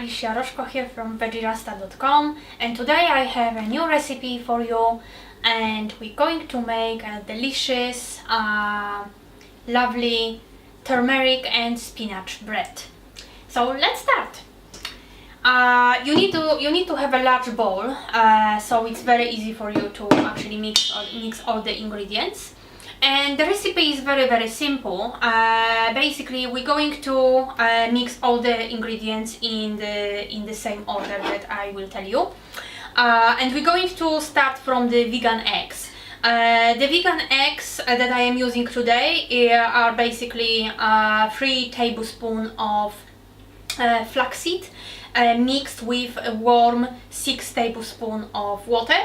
Alicia Roszko here from Vegerasta.com, and today I have a new recipe for you, and we're going to make a delicious, lovely turmeric and spinach bread. So let's start. You need to have a large bowl, so it's very easy for you to actually mix all the ingredients. And the recipe is very simple. Basically, we're going to mix all the ingredients in the same order that I will tell you. And we're going to start from the vegan eggs. The vegan eggs that I am using today are basically 3 tablespoons of flaxseed mixed with a warm 6 tablespoons of water.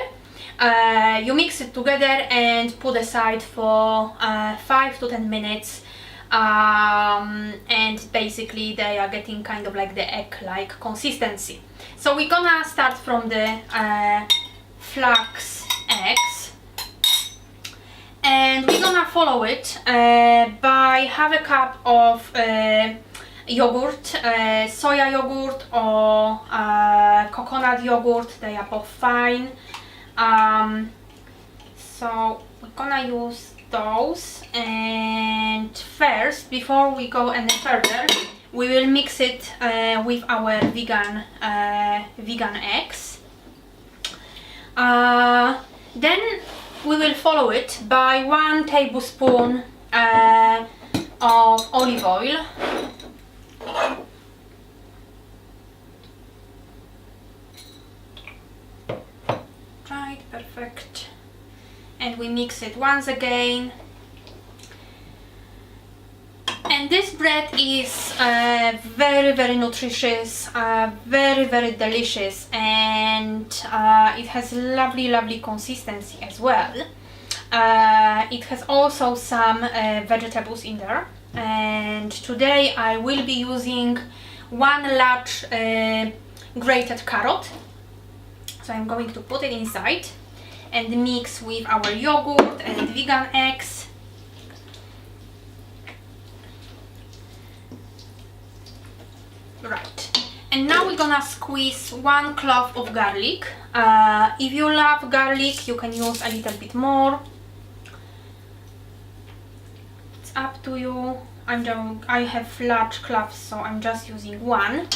You mix it together and put aside for 5 to 10 minutes, and basically they are getting kind of like the egg-like consistency. So we're gonna start from the flax eggs, and we're gonna follow it by half a cup of yogurt, soya yogurt or coconut yogurt. They are both fine. So we're gonna use those, and first, before we go any further, we will mix it with our vegan eggs. Then we will follow it by 1 tablespoon of olive oil. Right, perfect. And we mix it once again. And this bread is very nutritious, very delicious, and it has lovely consistency as well. It has also some vegetables in there, and today I will be using 1 large grated carrot. So I'm going to put it inside and mix with our yogurt and vegan eggs. Right. And now we're gonna squeeze 1 clove of garlic. If you love garlic, you can use a little bit more. It's up to you. I have large cloves, so I'm just using 1.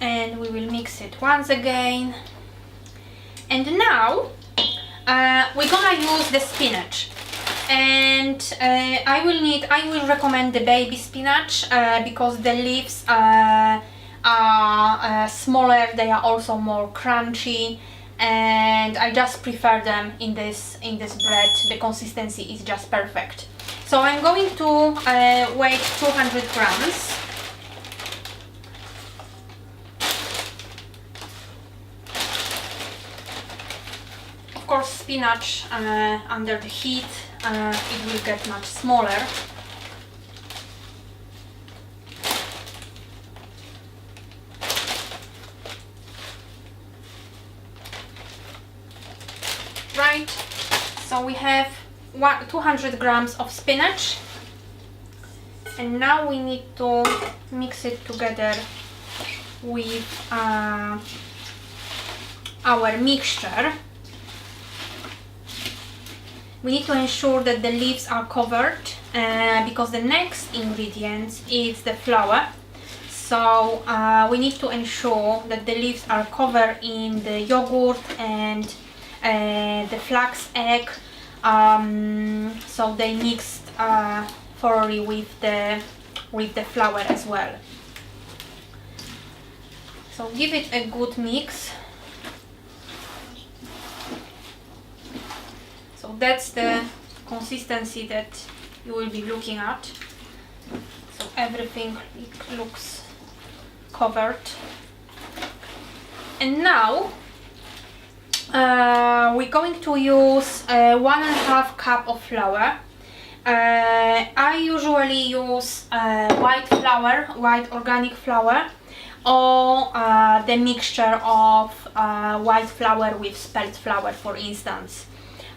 And we will mix it once again. And now we're gonna use the spinach, and I will recommend the baby spinach because the leaves are smaller, they are also more crunchy, and I just prefer them in this bread. The consistency is just perfect. So I'm going to weigh 200 grams. Of course, spinach under the heat it will get much smaller. Right, so we have 200 grams of spinach, and now we need to mix it together with our mixture. We need to ensure that the leaves are covered because the next ingredient is the flour. So we need to ensure that the leaves are covered in the yogurt and the flax egg, so they mixed thoroughly with the flour as well. So give it a good mix. So that's the consistency that you will be looking at. So everything looks covered. And now we're going to use 1.5 cup of flour. I usually use white organic flour, or the mixture of white flour with spelt flour, for instance.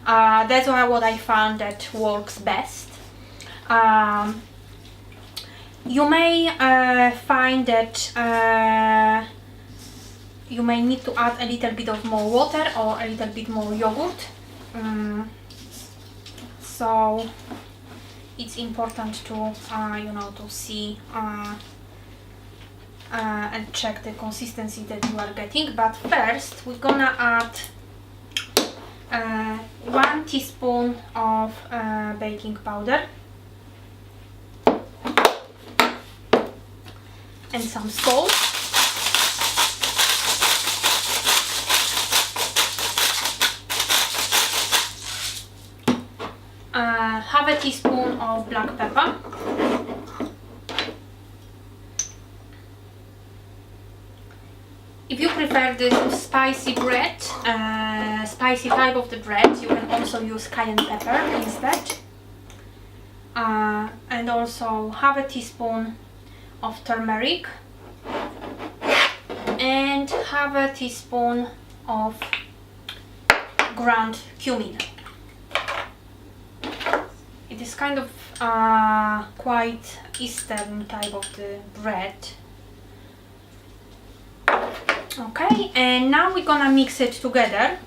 That's what I found that works best. You may find that you may need to add a little bit of more water or a little bit more yogurt. So it's important to you know, to see and check the consistency that you are getting. But first we're gonna add 1 teaspoon of baking powder and some salt. Half a teaspoon of black pepper. If you prefer the spicy bread, spicy type of the bread, you can also use cayenne pepper instead. And also half a teaspoon of turmeric and half a teaspoon of ground cumin. It is kind of quite Eastern type of the bread. Okay, and now we're gonna mix it together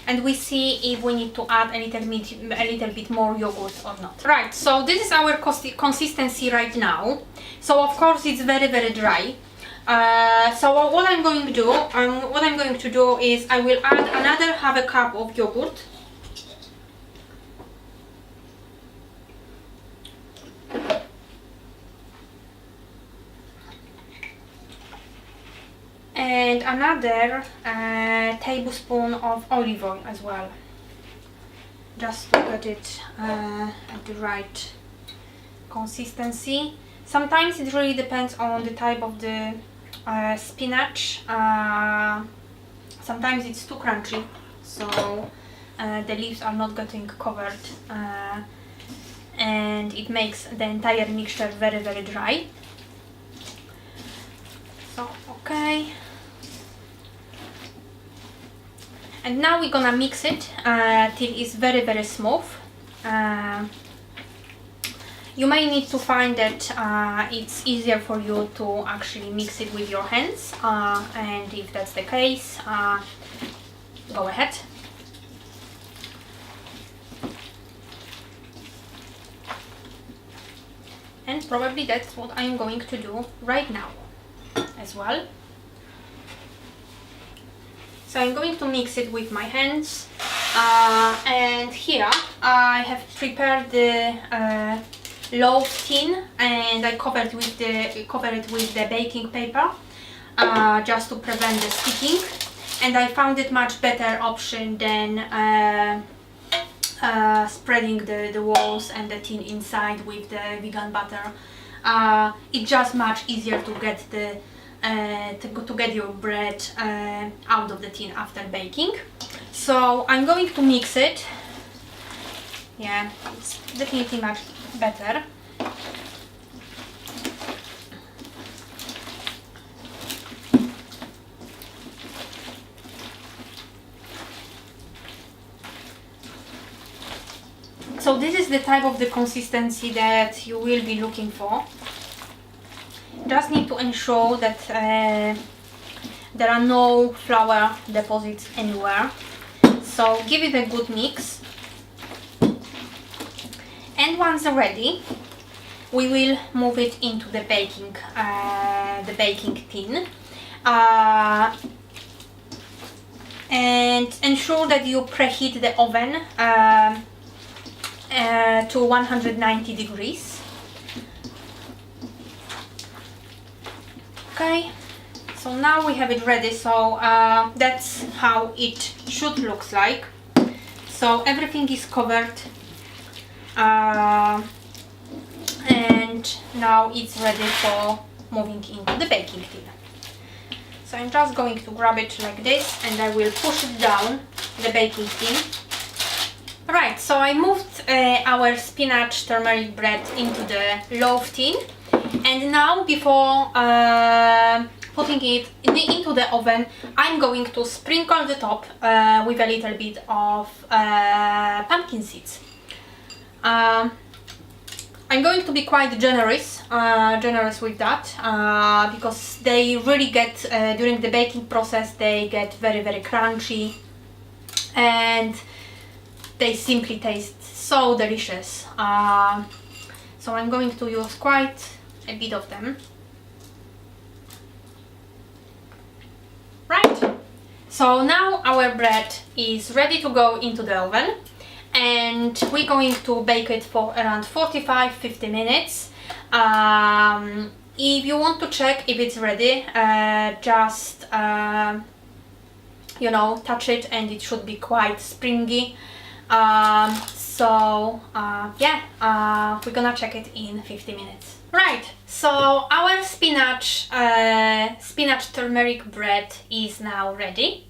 and we see if we need to add a little bit more yogurt or not. Right, so this is our consistency right now. So of course it's very, very dry. So what I'm going to do is I will add another half a cup of yogurt. And another tablespoon of olive oil as well, just to get it at the right consistency. Sometimes it really depends on the type of the spinach. Sometimes it's too crunchy, so the leaves are not getting covered and it makes the entire mixture very, very dry. So okay. And now we're gonna mix it till it's very, very smooth. You may need to find that it's easier for you to actually mix it with your hands, and if that's the case, go ahead. And probably that's what I'm going to do right now as well. So I'm going to mix it with my hands, and here I have prepared the loaf tin and I cover it with the baking paper just to prevent the sticking, and I found it much better option than spreading the walls and the tin inside with the vegan butter. It's just much easier to get to get your bread out of the tin after baking. So I'm going to mix it. Yeah, it's definitely much better. So this is the type of the consistency that you will be looking for. Just need to ensure that there are no flour deposits anywhere. So give it a good mix. And once ready, we will move it into the baking tin. And ensure that you preheat the oven to 190 degrees. Okay, so now we have it ready. So that's how it should look like. So everything is covered, and now it's ready for moving into the baking tin. So I'm just going to grab it like this and I will push it down the baking tin. Right, so I moved our spinach turmeric bread into the loaf tin, and now before putting it into the oven, I'm going to sprinkle the top with a little bit of pumpkin seeds. I'm going to be quite generous with that because they really get, during the baking process, they get very, very crunchy and they simply taste so delicious. So I'm going to use quite a bit of them. Right, so now our bread is ready to go into the oven, and we're going to bake it for around 45-50 minutes. If you want to check if it's ready, just you know, touch it and it should be quite springy. Yeah, we're gonna check it in 50 minutes. Right, so our spinach turmeric bread is now ready.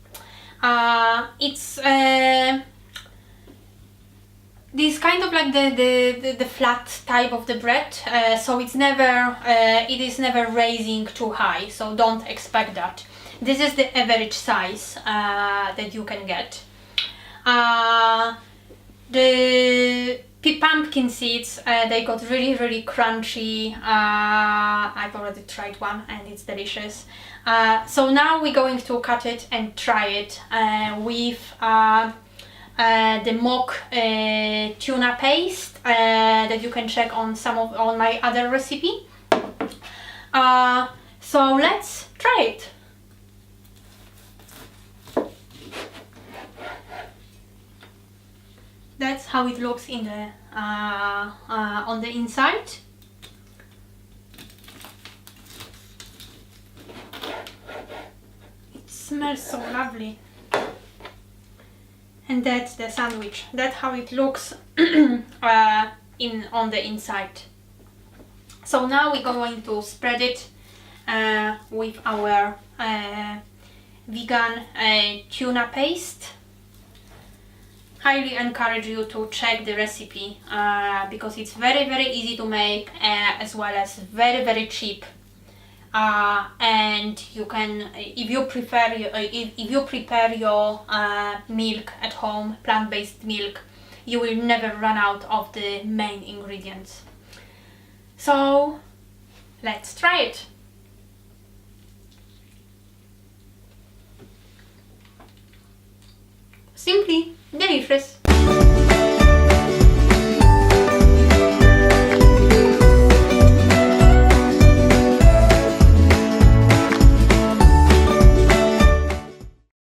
It's this kind of like the flat type of the bread, so it's never it is never raising too high, so don't expect that. This is the average size that you can get. The pumpkin seeds, they got really, really crunchy. I've already tried one and it's delicious. So now we're going to cut it and try it with the mock tuna paste that you can check on on my other recipe. So let's try it. That's how it looks in the on the inside. It smells so lovely. And that's the sandwich. That's how it looks on the inside. So now we're going to spread it with our vegan tuna paste. Highly encourage you to check the recipe because it's very, very easy to make as well as very, very cheap. And you can, if you prepare your milk at home, plant-based milk, you will never run out of the main ingredients. So let's try it. Simply delicious.